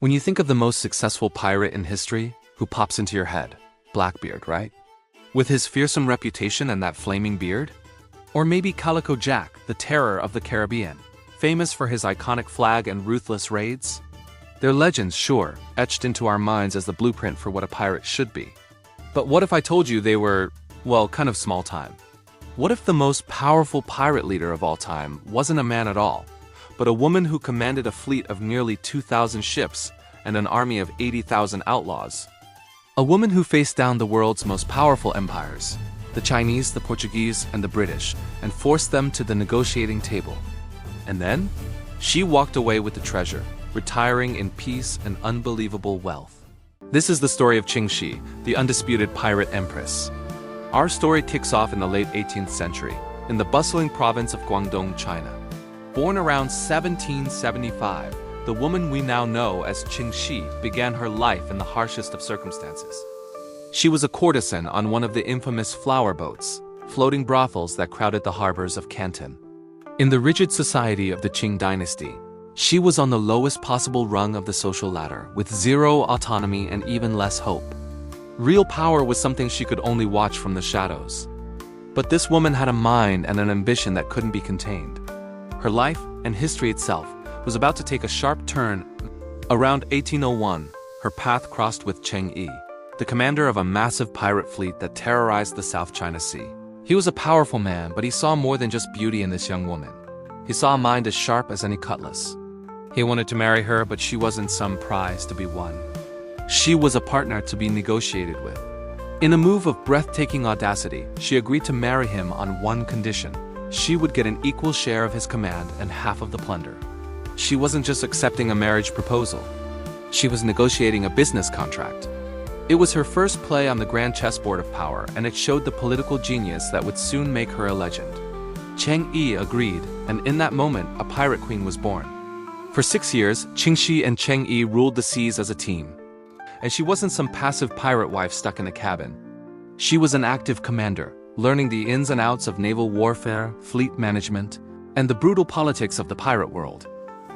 When you think of the most successful pirate in history, who pops into your head? Blackbeard, right? With his fearsome reputation and that flaming beard? Or maybe Calico Jack, the terror of the Caribbean, famous for his iconic flag and ruthless raids? They're legends, sure, etched into our minds as the blueprint for what a pirate should be. But what if I told you they were, well, kind of small time? What if the most powerful pirate leader of all time wasn't a man at all, but a woman who commanded a fleet of nearly 2,000 ships and an army of 80,000 outlaws? A woman who faced down the world's most powerful empires, the Chinese, the Portuguese, and the British, and forced them to the negotiating table. And then, she walked away with the treasure, retiring in peace and unbelievable wealth. This is the story of Ching Shih, the undisputed Pirate Empress. Our story kicks off in the late 18th century, in the bustling province of Guangdong, China. Born around 1775, the woman we now know as Ching Shih began her life in the harshest of circumstances. She was a courtesan on one of the infamous flower boats, floating brothels that crowded the harbors of Canton. In the rigid society of the Qing Dynasty, she was on the lowest possible rung of the social ladder, with zero autonomy and even less hope. Real power was something she could only watch from the shadows. But this woman had a mind and an ambition that couldn't be contained. Her life, and history itself, was about to take a sharp turn. Around 1801, her path crossed with Cheng I, the commander of a massive pirate fleet that terrorized the South China Sea. He was a powerful man, but he saw more than just beauty in this young woman. He saw a mind as sharp as any cutlass. He wanted to marry her, but she wasn't some prize to be won. She was a partner to be negotiated with. In a move of breathtaking audacity, she agreed to marry him on one condition. She would get an equal share of his command and half of the plunder. She wasn't just accepting a marriage proposal. She was negotiating a business contract. It was her first play on the grand chessboard of power, and it showed the political genius that would soon make her a legend. Cheng I agreed, and in that moment, a pirate queen was born. For 6 years, Ching Shih and Cheng I ruled the seas as a team. And she wasn't some passive pirate wife stuck in a cabin. She was an active commander, learning the ins and outs of naval warfare, fleet management, and the brutal politics of the pirate world.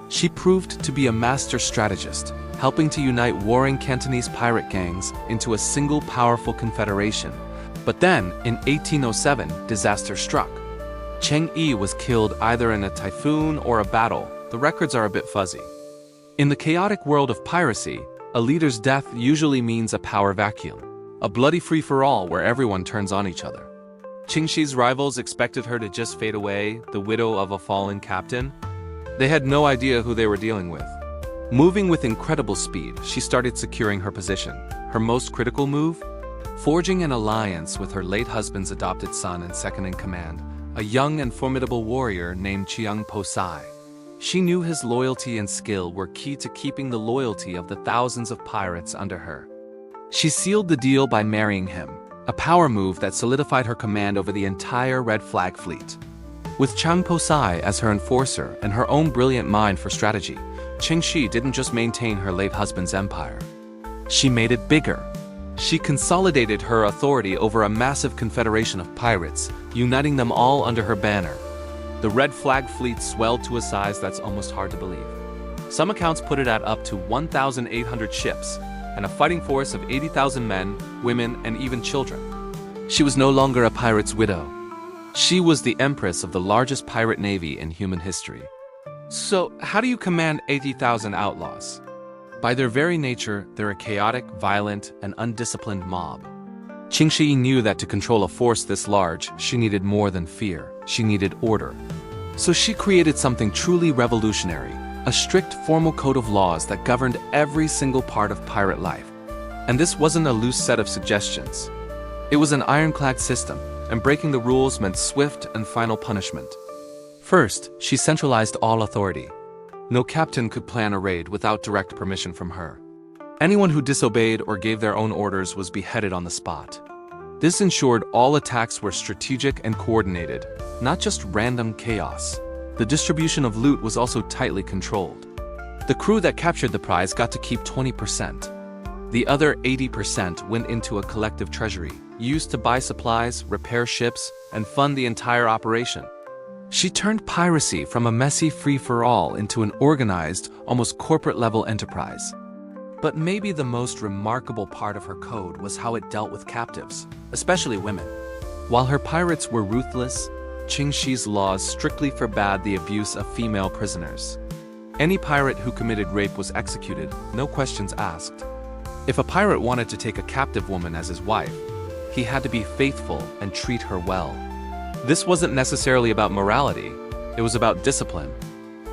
She proved to be a master strategist, helping to unite warring Cantonese pirate gangs into a single powerful confederation. But then, in 1807, disaster struck. Cheng I was killed either in a typhoon or a battle. The records are a bit fuzzy. In the chaotic world of piracy, a leader's death usually means a power vacuum, a bloody free-for-all where everyone turns on each other. Ching Shih's rivals expected her to just fade away, the widow of a fallen captain. They had no idea who they were dealing with. Moving with incredible speed, she started securing her position. Her most critical move? Forging an alliance with her late husband's adopted son and second-in-command, a young and formidable warrior named Cheung Po Tsai. She knew his loyalty and skill were key to keeping the loyalty of the thousands of pirates under her. She sealed the deal by marrying him, a power move that solidified her command over the entire Red Flag fleet. With Cheung Po Tsai as her enforcer and her own brilliant mind for strategy, Ching Shih didn't just maintain her late husband's empire. She made it bigger. She consolidated her authority over a massive confederation of pirates, uniting them all under her banner. The Red Flag fleet swelled to a size that's almost hard to believe. Some accounts put it at up to 1,800 ships, and a fighting force of 80,000 men, women, and even children. She was no longer a pirate's widow. She was the empress of the largest pirate navy in human history. So, how do you command 80,000 outlaws? By their very nature, they're a chaotic, violent, and undisciplined mob. Ching Shih knew that to control a force this large, she needed more than fear. She needed order. So she created something truly revolutionary, a strict formal code of laws that governed every single part of pirate life. And this wasn't a loose set of suggestions. It was an ironclad system, and breaking the rules meant swift and final punishment. First, she centralized all authority. No captain could plan a raid without direct permission from her. Anyone who disobeyed or gave their own orders was beheaded on the spot. This ensured all attacks were strategic and coordinated, not just random chaos. The distribution of loot was also tightly controlled. The crew that captured the prize got to keep 20%. The other 80% went into a collective treasury, used to buy supplies, repair ships, and fund the entire operation. She turned piracy from a messy free-for-all into an organized, almost corporate-level enterprise. But maybe the most remarkable part of her code was how it dealt with captives, especially women. While her pirates were ruthless, Ching Shih's laws strictly forbade the abuse of female prisoners. Any pirate who committed rape was executed, no questions asked. If a pirate wanted to take a captive woman as his wife, he had to be faithful and treat her well. This wasn't necessarily about morality, it was about discipline.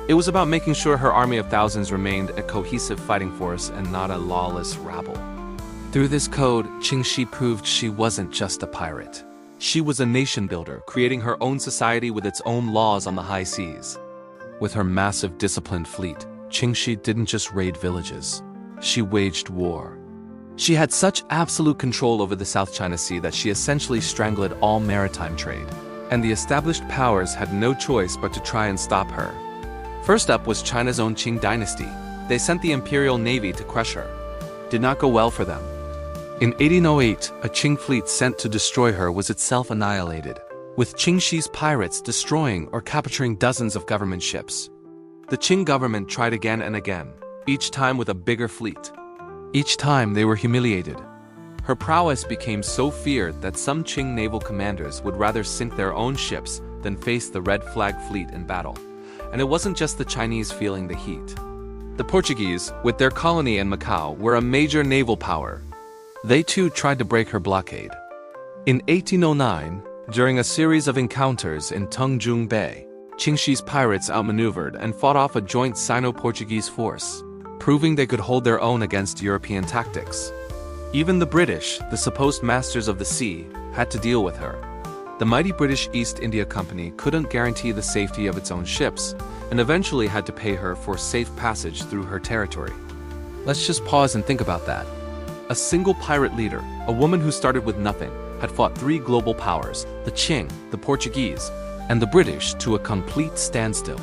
It was about making sure her army of thousands remained a cohesive fighting force and not a lawless rabble. Through this code, Ching Shih proved she wasn't just a pirate. She was a nation builder, creating her own society with its own laws on the high seas. With her massive disciplined fleet, Ching Shih didn't just raid villages. She waged war. She had such absolute control over the South China Sea that she essentially strangled all maritime trade. And the established powers had no choice but to try and stop her. First up was China's own Qing Dynasty. They sent the imperial navy to crush her. Did not go well for them. In 1808, a Qing fleet sent to destroy her was itself annihilated, with Ching Shih's pirates destroying or capturing dozens of government ships. The Qing government tried again and again, each time with a bigger fleet. Each time they were humiliated. Her prowess became so feared that some Qing naval commanders would rather sink their own ships than face the red flag fleet in battle. And it wasn't just the Chinese feeling the heat. The Portuguese, with their colony in Macau, were a major naval power. They too tried to break her blockade. In 1809, during a series of encounters in Tanjung Bay, Ching Shih's pirates outmaneuvered and fought off a joint Sino-Portuguese force, proving they could hold their own against European tactics. Even the British, the supposed masters of the sea, had to deal with her. The mighty British East India Company couldn't guarantee the safety of its own ships, and eventually had to pay her for safe passage through her territory. Let's just pause and think about that. A single pirate leader, a woman who started with nothing, had fought three global powers, the Qing, the Portuguese, and the British, to a complete standstill.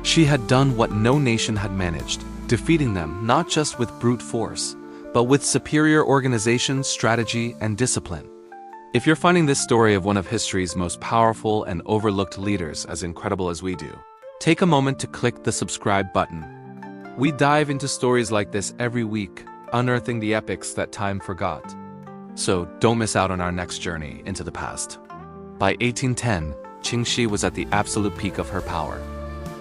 She had done what no nation had managed, defeating them not just with brute force, but with superior organization, strategy, and discipline. If you're finding this story of one of history's most powerful and overlooked leaders as incredible as we do, take a moment to click the subscribe button. We dive into stories like this every week, unearthing the epics that time forgot. So don't miss out on our next journey into the past. By 1810, Ching Shih was at the absolute peak of her power.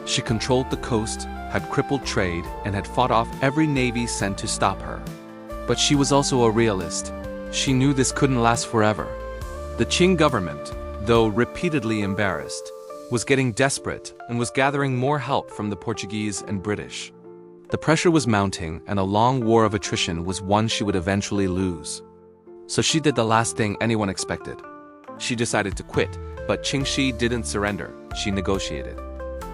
She controlled the coast, had crippled trade, and had fought off every navy sent to stop her. But she was also a realist. She knew this couldn't last forever. The Qing government, though repeatedly embarrassed, was getting desperate and was gathering more help from the Portuguese and British. The pressure was mounting, and a long war of attrition was one she would eventually lose. So she did the last thing anyone expected. She decided to quit, but Ching Shih didn't surrender. She negotiated.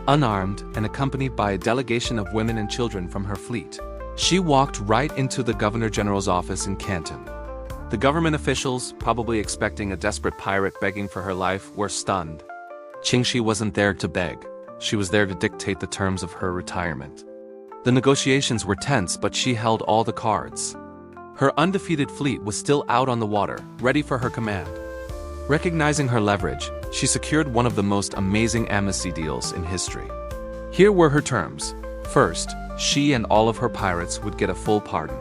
Unarmed and accompanied by a delegation of women and children from her fleet, she walked right into the Governor-General's office in Canton. The government officials, probably expecting a desperate pirate begging for her life, were stunned. Ching Shih wasn't there to beg. She was there to dictate the terms of her retirement. The negotiations were tense, but she held all the cards. Her undefeated fleet was still out on the water, ready for her command. Recognizing her leverage, she secured one of the most amazing amnesty deals in history. Here were her terms. First, she and all of her pirates would get a full pardon.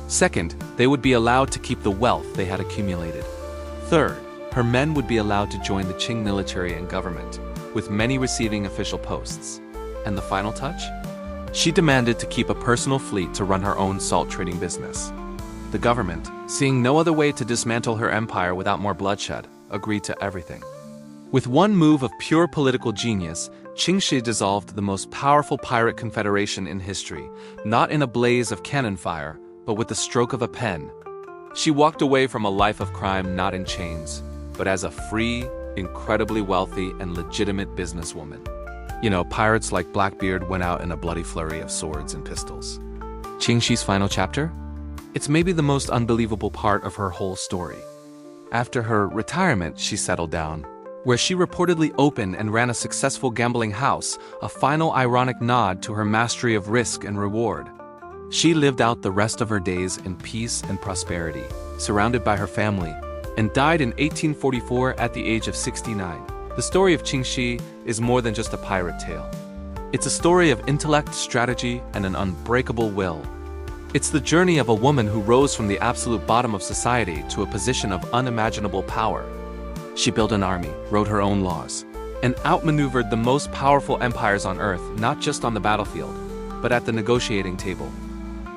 Second, they would be allowed to keep the wealth they had accumulated. Third, her men would be allowed to join the Qing military and government, with many receiving official posts. And the final touch? She demanded to keep a personal fleet to run her own salt trading business. The government, seeing no other way to dismantle her empire without more bloodshed, agreed to everything. With one move of pure political genius, Ching Shih dissolved the most powerful pirate confederation in history, not in a blaze of cannon fire, but with the stroke of a pen. She walked away from a life of crime not in chains, but as a free, incredibly wealthy, and legitimate businesswoman. You know, pirates like Blackbeard went out in a bloody flurry of swords and pistols. Ching Shih's final chapter? It's maybe the most unbelievable part of her whole story. After her retirement, she settled down, where she reportedly opened and ran a successful gambling house, a final ironic nod to her mastery of risk and reward. She lived out the rest of her days in peace and prosperity, surrounded by her family, and died in 1844 at the age of 69. The story of Ching Shih is more than just a pirate tale. It's a story of intellect, strategy, and an unbreakable will. It's the journey of a woman who rose from the absolute bottom of society to a position of unimaginable power. She built an army, wrote her own laws, and outmaneuvered the most powerful empires on earth, not just on the battlefield, but at the negotiating table.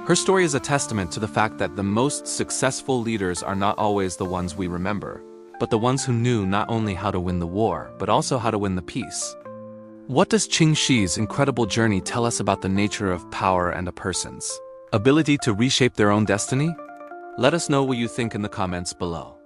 Her story is a testament to the fact that the most successful leaders are not always the ones we remember, but the ones who knew not only how to win the war, but also how to win the peace. What does Ching Shih's incredible journey tell us about the nature of power and a person's ability to reshape their own destiny? Let us know what you think in the comments below.